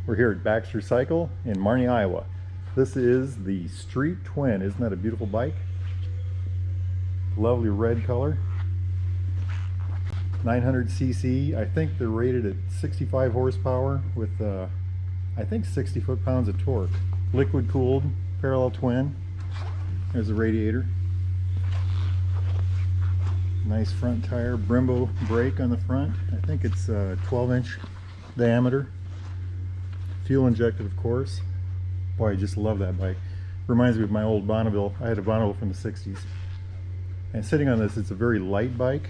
We're here at Baxter Cycle in Marne, Iowa. This is the Street Twin. Isn't that a beautiful bike? Lovely red color. 900cc. I think they're rated at 65 horsepower with, I think 60 foot-pounds of torque. Liquid cooled, parallel twin. There's the radiator. Nice front tire, Brembo brake on the front. I think it's 12-inch diameter. Fuel injected, of course. Boy, I just love that bike. Reminds me of my old Bonneville. I had a Bonneville from the 60s. And sitting on this, it's a very light bike.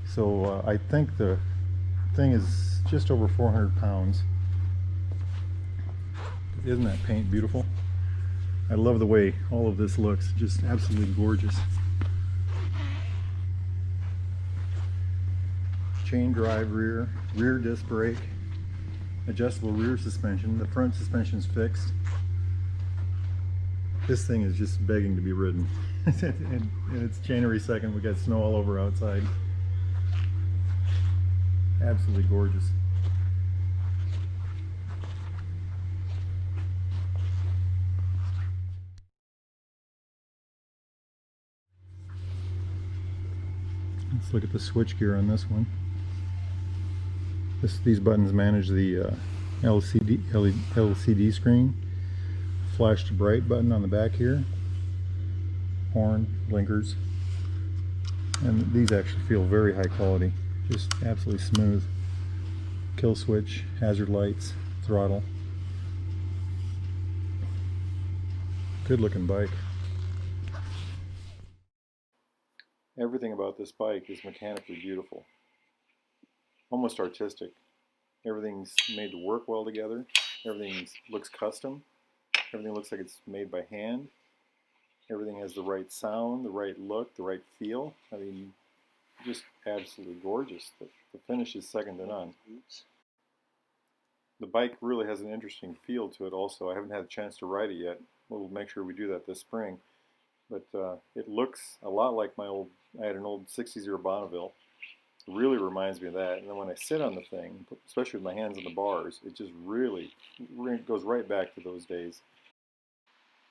So I think the thing is just over 400 pounds. Isn't that paint beautiful? I love the way all of this looks. Just absolutely gorgeous. Chain drive rear disc brake, adjustable rear suspension. The front suspension's fixed. This thing is just begging to be ridden. And it's January 2nd. We got snow all over outside. Absolutely gorgeous. Let's look at the switch gear on this one. These buttons manage the LCD screen. Flash to bright button on the back here. Horn, blinkers. And these actually feel very high quality. Just absolutely smooth. Kill switch, hazard lights, throttle. Good looking bike. Everything about this bike is mechanically beautiful. Almost artistic. Everything's made to work well together. Everything looks custom. Everything looks like it's made by hand. Everything has the right sound, the right look, the right feel. I mean, just absolutely gorgeous. The finish is second to none. The bike really has an interesting feel to it also. I haven't had a chance to ride it yet. We'll make sure we do that this spring. But it looks a lot like I had an old 60s Bonneville. It really reminds me of that. And then when I sit on the thing, especially with my hands on the bars, it just really goes right back to those days.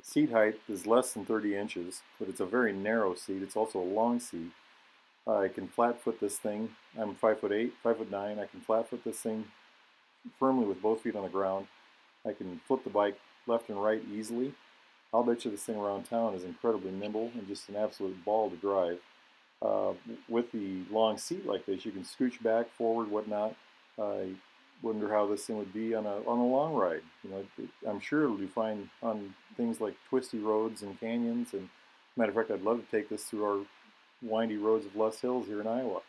Seat height is less than 30 inches, but it's a very narrow seat. It's also a long seat. I can flat foot this thing. I'm 5'8", 5'9". I can flat foot this thing firmly with both feet on the ground. I can flip the bike left and right easily. I'll bet you this thing around town is incredibly nimble and just an absolute ball to drive. With the long seat like this, you can scooch back, forward, whatnot. I wonder how this thing would be on a long ride. You know, I'm sure it'll be fine on things like twisty roads and canyons. And matter of fact, I'd love to take this through our windy roads of Les Hills here in Iowa.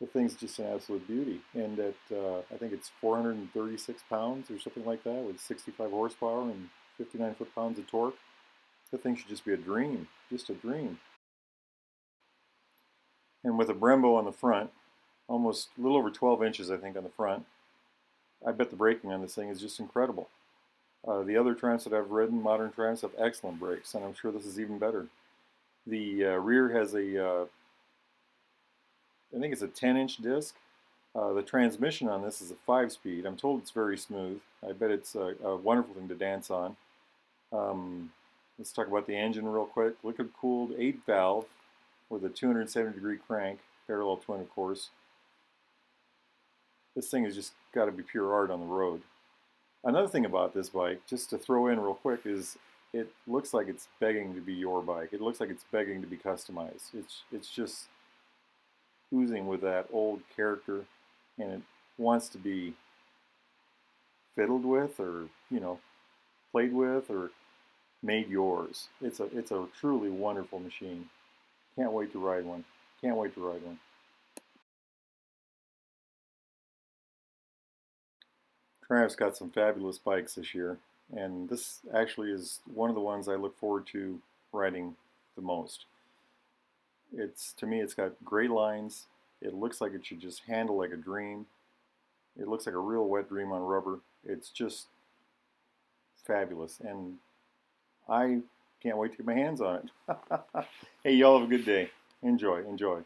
The thing's just an absolute beauty. And I think it's 436 pounds or something like that, with 65 horsepower and 59 foot-pounds of torque. The thing should just be a dream, just a dream. And with a Brembo on the front, almost a little over 12 inches, I think, on the front, I bet the braking on this thing is just incredible. The other Triumphs that I've ridden, modern Triumphs, have excellent brakes, and I'm sure this is even better. The rear has I think it's a 10-inch disc. The transmission on this is a 5-speed. I'm told it's very smooth. I bet it's a wonderful thing to dance on. Let's talk about the engine real quick. Liquid-cooled 8-valve with a 270-degree crank, parallel twin, of course. This thing has just got to be pure art on the road. Another thing about this bike, just to throw in real quick, is it looks like it's begging to be your bike. It looks like it's begging to be customized. It's just oozing with that old character, and it wants to be fiddled with, or played with, or made yours. It's a truly wonderful machine. Can't wait to ride one. Can't wait to ride one. Triumph's got some fabulous bikes this year, and this actually is one of the ones I look forward to riding the most. To me, it's got great lines. It looks like it should just handle like a dream. It looks like a real wet dream on rubber. It's just fabulous, and I can't wait to get my hands on it. Hey, y'all have a good day. Enjoy, enjoy.